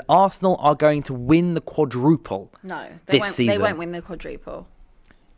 Arsenal are going to win the quadruple. No, this season. They won't win the quadruple.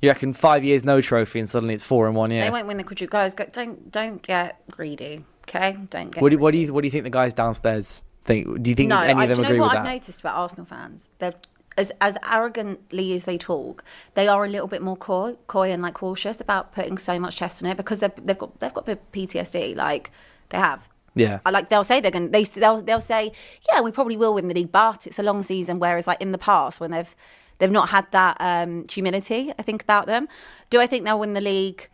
You reckon 5 years no trophy and suddenly it's 4 in 1 year? They won't win the quadruple. Guys, don't get greedy, okay? Don't get. What do you think the guys downstairs think? Do you think any of them agree with that? Do you know what I've noticed about Arsenal fans? They're as arrogantly as they talk, they are a little bit more coy and like cautious about putting so much chest on it because they've got PTSD. Like they have. Yeah. Like they'll say they'll say, yeah, we probably will win the league, but it's a long season. Whereas like in the past when they've not had that humility, I think, about them. Do I think they'll win the league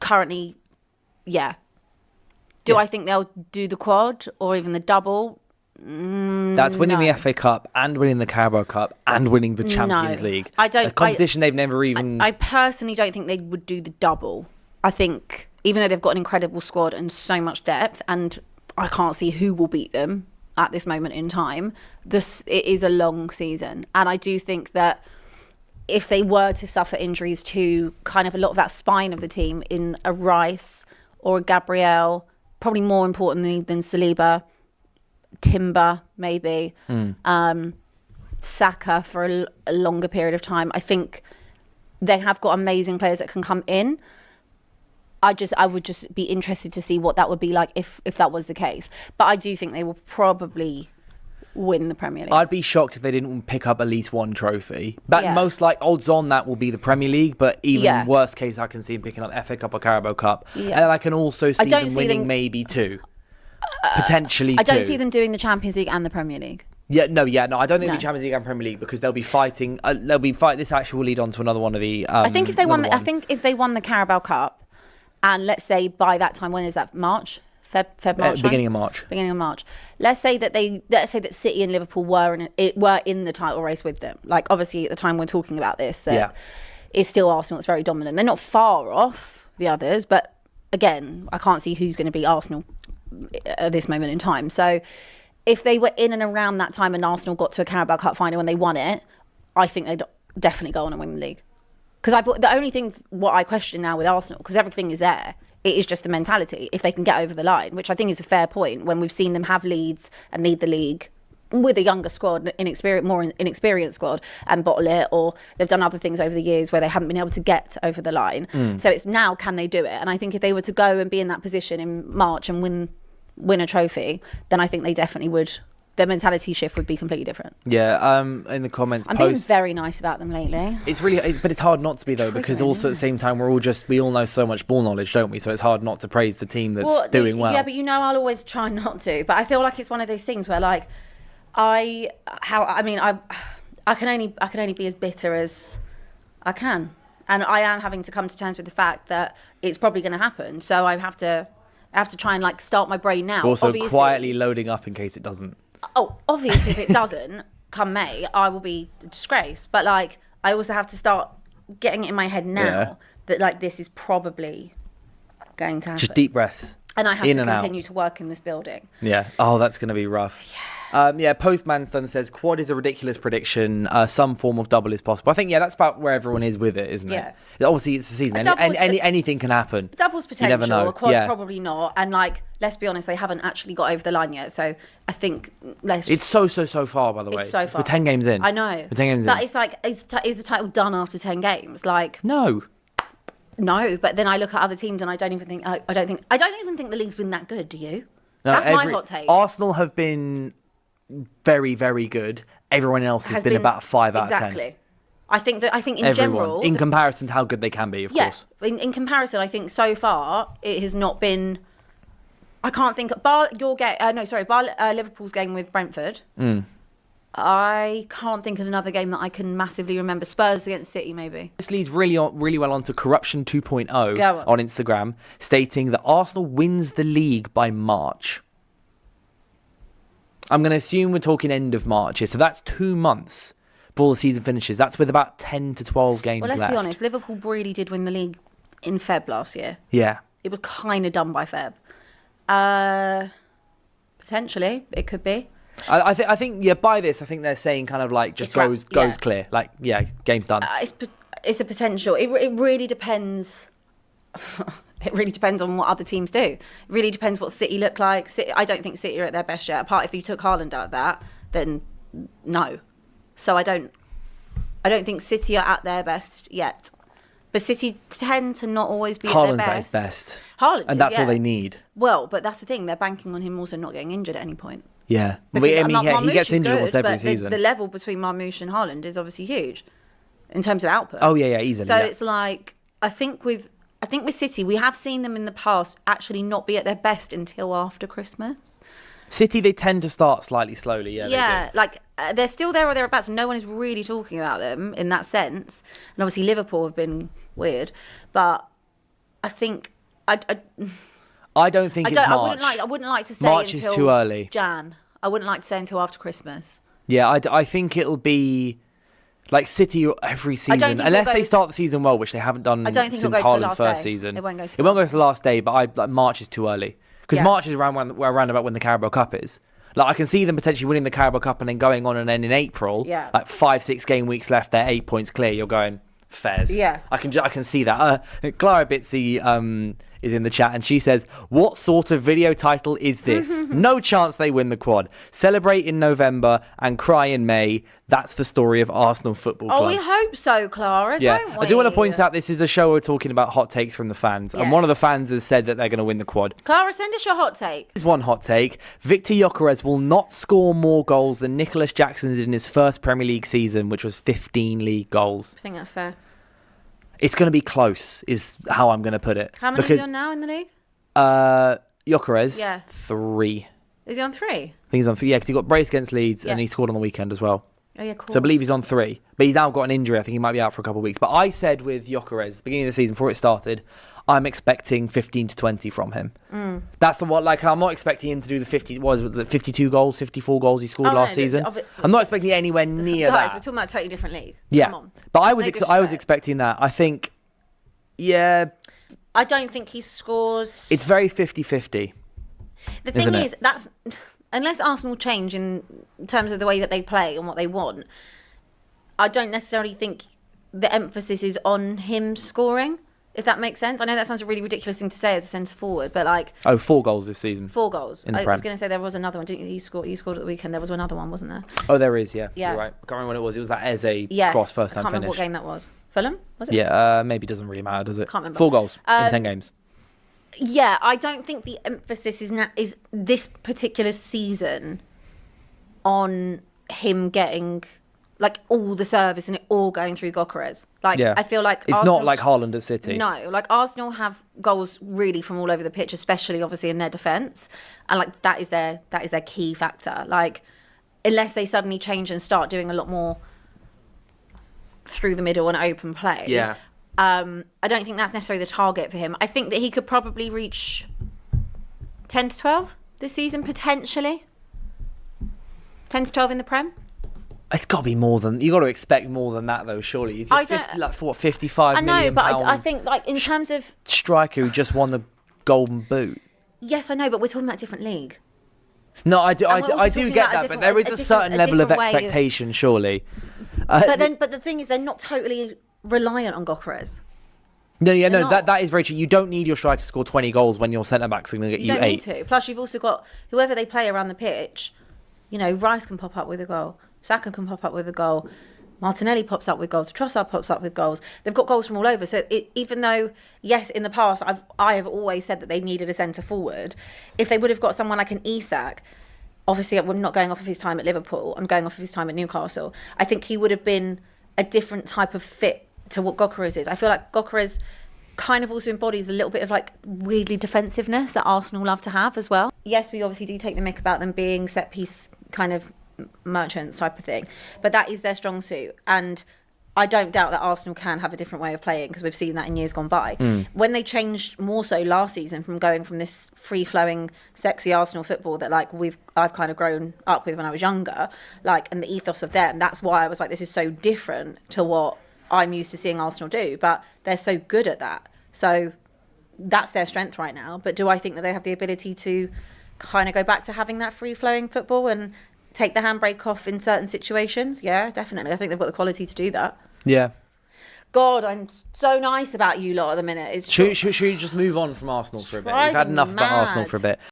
currently? Yeah. Do I think they'll do the quad or even the double? That's winning the FA Cup and winning the Carabao Cup and winning the Champions League. I don't. A competition they've never even. I personally don't think they would do the double. I think even though they've got an incredible squad and so much depth, and I can't see who will beat them at this moment in time. It is a long season, and I do think that if they were to suffer injuries to kind of a lot of that spine of the team in a Rice or a Gabriel, probably more importantly than Saliba, Timber maybe, Saka for a longer period of time. I think they have got amazing players that can come in. I would just be interested to see what that would be like if that was the case. But I do think they will probably win the Premier League. I'd be shocked if they didn't pick up at least one trophy. But most like odds on that will be the Premier League. But even worst case, I can see them picking up FA Cup or Carabao Cup. Yeah. And I can also see them winning maybe two. Potentially two. I don't see them doing the Champions League and the Premier League. No. I don't think it'll be Champions League and Premier League because they'll be fighting. This actually will lead on to another one of the. I think if they won the Carabao Cup, and let's say by that time, when is that? March, March. Beginning of March. Let's say that City and Liverpool were in the title race with them. Like obviously at the time we're talking about this, it's still Arsenal. It's very dominant. They're not far off the others, but again, I can't see who's going to beat Arsenal at this moment in time. So if they were in and around that time and Arsenal got to a Carabao Cup final and they won it, I think they'd definitely go on and win the league. Because the only thing what I question now with Arsenal, because everything is there, it is just the mentality. If they can get over the line, which I think is a fair point, when we've seen them have leads and lead the league with a younger squad, more inexperienced squad, and bottle it, or they've done other things over the years where they haven't been able to get over the line. So it's now, can they do it? And I think if they were to go and be in that position in March and win a trophy, then I think they definitely would. Their mentality shift would be completely different. Yeah, in the comments, I'm being very nice about them lately. But it's hard not to be though, because also at the same time we all know so much ball knowledge, don't we? So it's hard not to praise the team that's doing well. Yeah, but I'll always try not to. But I feel like it's one of those things where like I can only be as bitter as I can, and I am having to come to terms with the fact that it's probably going to happen. So I have to try and like start my brain now. Also, quietly loading up in case it doesn't. Oh, obviously, if it doesn't come May, I will be a disgrace. But like, I also have to start getting it in my head now that like this is probably going to happen. Just deep breaths. And I have to continue to work in this building. Yeah. Oh, that's going to be rough. Postmanston says quad is a ridiculous prediction. Some form of double is possible. I think that's about where everyone is with it, isn't it? Obviously, it's the season. Anything can happen. Double's potential. You never know. A quad probably not. And like, let's be honest, they haven't actually got over the line yet. So I think it's so far. By the way, it's so far. We're 10 games in. I know. We're 10 games in. But it's like, is the title done after 10 games? Like no. But then I look at other teams and I don't even think the league's been that good. Do you? No, that's my hot take. Arsenal have been very, very good. Everyone else has been about 5 out of 10. Exactly. I think in general, in comparison to how good they can be, of course. In comparison, I think so far it has not been. I can't think. Liverpool's game with Brentford. I can't think of another game that I can massively remember. Spurs against City, maybe. This leads really well on to Corruption 2.0 on Instagram, stating that Arsenal wins the league by March. I'm going to assume we're talking end of March here. So that's 2 months before the season finishes. That's with about 10 to 12 games left. Well, let's be honest. Liverpool really did win the league in Feb last year. Yeah. It was kind of done by Feb. Potentially, it could be. I think by this, I think they're saying kind of like just goes clear. Like, game's done. It's a potential. It really depends. It really depends on what other teams do. It really depends what City look like. I don't think City are at their best yet. Apart if you took Haaland out of that, then no. So I don't think City are at their best yet. But City tend to not always be at their best. Haaland's at his best. Haaland and that's all they need. Well, but that's the thing. They're banking on him also not getting injured at any point. Yeah. I mean, he gets injured almost every season. The level between Marmoush and Haaland is obviously huge in terms of output. Oh, yeah, easily. So it's like, I think with City, we have seen them in the past actually not be at their best until after Christmas. City, they tend to start slightly slowly, yeah. Like, they're still there or thereabouts, and no one is really talking about them in that sense. And obviously Liverpool have been weird, but I think... I don't think it's March. I wouldn't like to say March until is too early. Jan. I wouldn't like to say until after Christmas. Yeah, I think it'll be... Like City every season, unless they start the season well, which they haven't done since Haaland's first season. It won't go to the last day, but March is too early. Because March is around about when the Carabao Cup is. Like I can see them potentially winning the Carabao Cup and then going on, and then in April, like 5-6 game weeks left, they're 8 points clear. You're going fairs. Yeah, I can see that. Clara Bitsy is in the chat and she says, "What sort of video title is this? No chance they win the quad. Celebrate in November and cry in May. That's the story of Arsenal Football Club." Oh, we hope so, Clara. Don't we? I do want to point out this is a show we're talking about hot takes from the fans, and one of the fans has said that they're going to win the quad. Clara, send us your hot take. Here's one hot take: Victor Gyökeres will not score more goals than Nicholas Jackson did in his first Premier League season, which was 15 league goals. I think that's fair. It's going to be close, is how I'm going to put it. How many are you on now in the league? Gyökeres, 3. Is he on 3? I think he's on 3, because he got brace against Leeds and he scored on the weekend as well. Oh, yeah, cool. So I believe he's on 3. But he's now got an injury. I think he might be out for a couple of weeks. But I said with Gyökeres, beginning of the season, before it started, I'm expecting 15 to 20 from him. That's what, like, I'm not expecting him to do the 52 goals, 54 goals he scored last season. I'm not expecting anywhere near that. We're talking about a totally different league. Yeah. Come on. But I was expecting that. I think, I don't think he scores. It's very 50-50. The thing is, that's unless Arsenal change in terms of the way that they play and what they want, I don't necessarily think the emphasis is on him scoring, if that makes sense. I know that sounds a really ridiculous thing to say as a centre forward, but like... 4 goals this season. 4 goals. I was going to say there was another one, didn't you? He scored at the weekend. There was another one, wasn't there? Oh, there is, yeah. You're right. I can't remember what it was. It was that Eze cross first time finish. I can't remember what game that was. Fulham, was it? Yeah, maybe it doesn't really matter, does it? Can't remember. 4 goals in 10 games. Yeah, I don't think the emphasis is this particular season on him getting like all the service and it all going through Gyökeres. Like, I feel like it's not like Haaland at City. No, like Arsenal have goals really from all over the pitch, especially obviously in their defence, and like that is their key factor. Like, unless they suddenly change and start doing a lot more through the middle and open play. Yeah. I don't think that's necessarily the target for him. I think that he could probably reach 10 to 12 this season, potentially. 10 to 12 in the Prem. It's got to be more than... You've got to expect more than that, though, surely. He's like 55 million but pound I think, like, in terms of... striker who just won the Golden Boot. Yes, I know, but we're talking about a different league. No, I do get that, but there is a certain level of expectation, surely. But the thing is, they're not totally reliant on Gyökeres. No, that is very true. You don't need your striker to score 20 goals when your centre-backs are going to get you 8. You don't need to. Plus, you've also got whoever they play around the pitch. You know, Rice can pop up with a goal. Saka can pop up with a goal. Martinelli pops up with goals. Trossard pops up with goals. They've got goals from all over. So even though, yes, in the past, I have always said that they needed a centre-forward, if they would have got someone like an Isak, obviously I'm not going off of his time at Liverpool, I'm going off of his time at Newcastle, I think he would have been a different type of fit to what Gyökeres is. I feel like Gyökeres kind of also embodies a little bit of like weirdly defensiveness that Arsenal love to have as well. Yes, we obviously do take the mick about them being set piece kind of merchants type of thing, but that is their strong suit, and I don't doubt that Arsenal can have a different way of playing because we've seen that in years gone by. When they changed more so last season from going from this free-flowing, sexy Arsenal football that like I've kind of grown up with when I was younger, like, and the ethos of them, that's why I was like, this is so different to what I'm used to seeing Arsenal do, but they're so good at that. So that's their strength right now. But do I think that they have the ability to kind of go back to having that free-flowing football and take the handbrake off in certain situations? Yeah, definitely. I think they've got the quality to do that. Yeah. God, I'm so nice about you lot at the minute. Should we just move on from Arsenal for a bit? We've had enough about Arsenal for a bit.